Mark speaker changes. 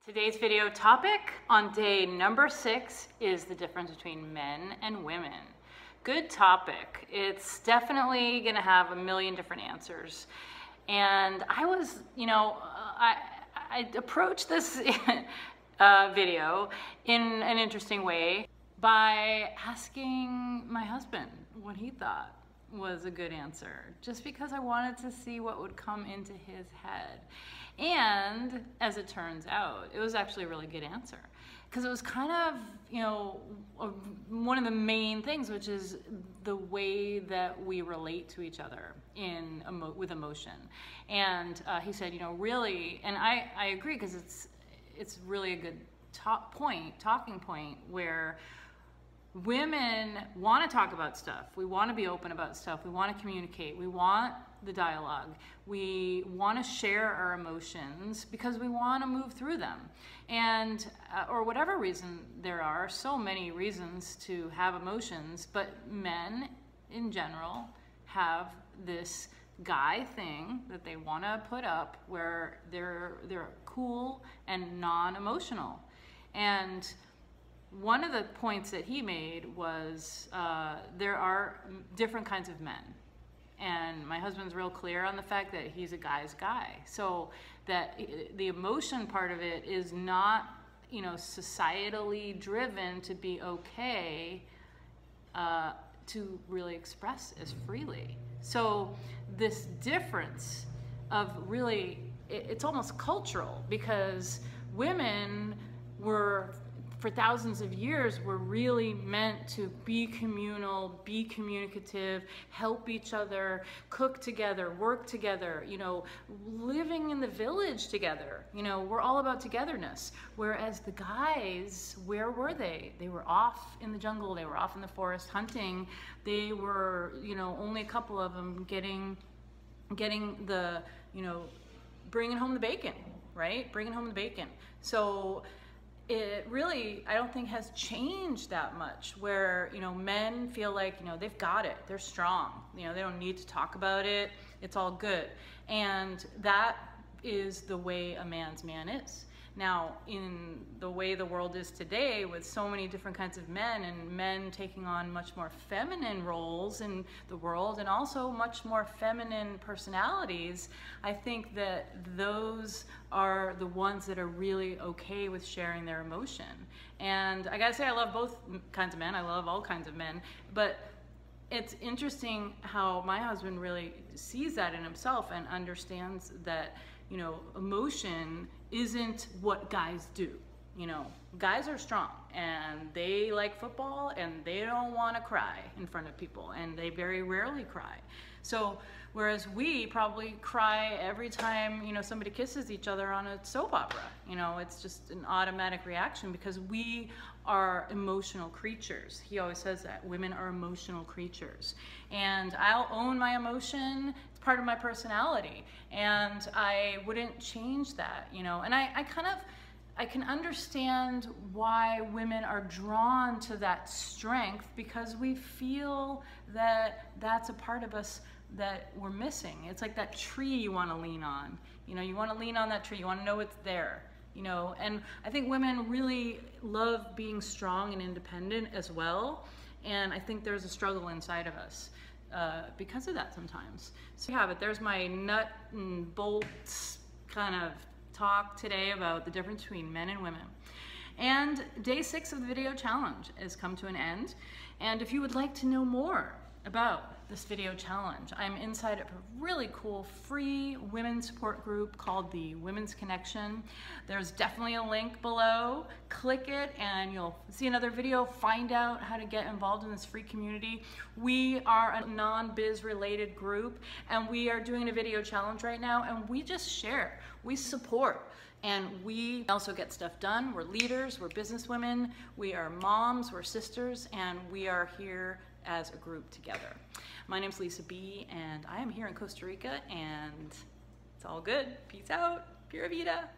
Speaker 1: Today's video topic on day number 6 is the difference between men and women. Good topic. It's definitely gonna have a million different answers. And I was, I approached this video in an interesting way by asking my husband what he thought was a good answer, just because I wanted to see what would come into his head. And as it turns out, it was actually a really good answer, because it was kind of, one of the main things, which is the way that we relate to each other with emotion. And he said, really, and I agree, because it's really a good talking point where women want to talk about stuff. We want to be open about stuff. We want to communicate. We want the dialogue. We want to share our emotions because we want to move through them. And, or whatever reason there are, so many reasons to have emotions, but men in general have this guy thing that they want to put up where they're cool and non-emotional. And one of the points that he made was there are different kinds of men. And my husband's real clear on the fact that he's a guy's guy. So that the emotion part of it is not, societally driven to be okay to really express as freely. So this difference of really, it's almost cultural, because women were, for thousands of years, were really meant to be communal, be communicative, help each other, cook together, work together, living in the village together. We're all about togetherness. Whereas the guys, where were they? They were off in the jungle, they were off in the forest hunting. They were, only a couple of them getting the, bringing home the bacon, right? Bringing home the bacon. So it really, I don't think, has changed that much, where, men feel like, they've got it, they're strong, they don't need to talk about it, it's all good. And that is the way a man's man is. Now, in the way the world is today, with so many different kinds of men, and men taking on much more feminine roles in the world, and also much more feminine personalities, I think that those are the ones that are really okay with sharing their emotion. And I gotta say, I love both kinds of men. I love all kinds of men. But it's interesting how my husband really sees that in himself and understands that, emotion isn't what guys do. Guys are strong and they like football and they don't want to cry in front of people, and they very rarely cry. So whereas we probably cry every time, somebody kisses each other on a soap opera, it's just an automatic reaction, because we are emotional creatures. He always says that women are emotional creatures, and I'll own my emotion. It's part of my personality, and I wouldn't change that, and I can understand why women are drawn to that strength, because we feel that that's a part of us that we're missing. It's like that tree you want to lean on. You want to lean on that tree. You want to know it's there. And I think women really love being strong and independent as well. And I think there's a struggle inside of us because of that sometimes. So you have it. There's my nut and bolts kind of talk today about the difference between men and women. And day 6 of the video challenge has come to an end. And if you would like to know more about this video challenge, I'm inside of a really cool free women's support group called the Women's Connection. There's definitely a link below. Click it and you'll see another video. Find out how to get involved in this free community. We are a non-biz related group, and we are doing a video challenge right now, and we just share, we support, and we also get stuff done. We're leaders, we're businesswomen, we are moms, we're sisters, and we are here as a group together. My name's Lisa B, and I am here in Costa Rica, and it's all good. Peace out. Pura vida.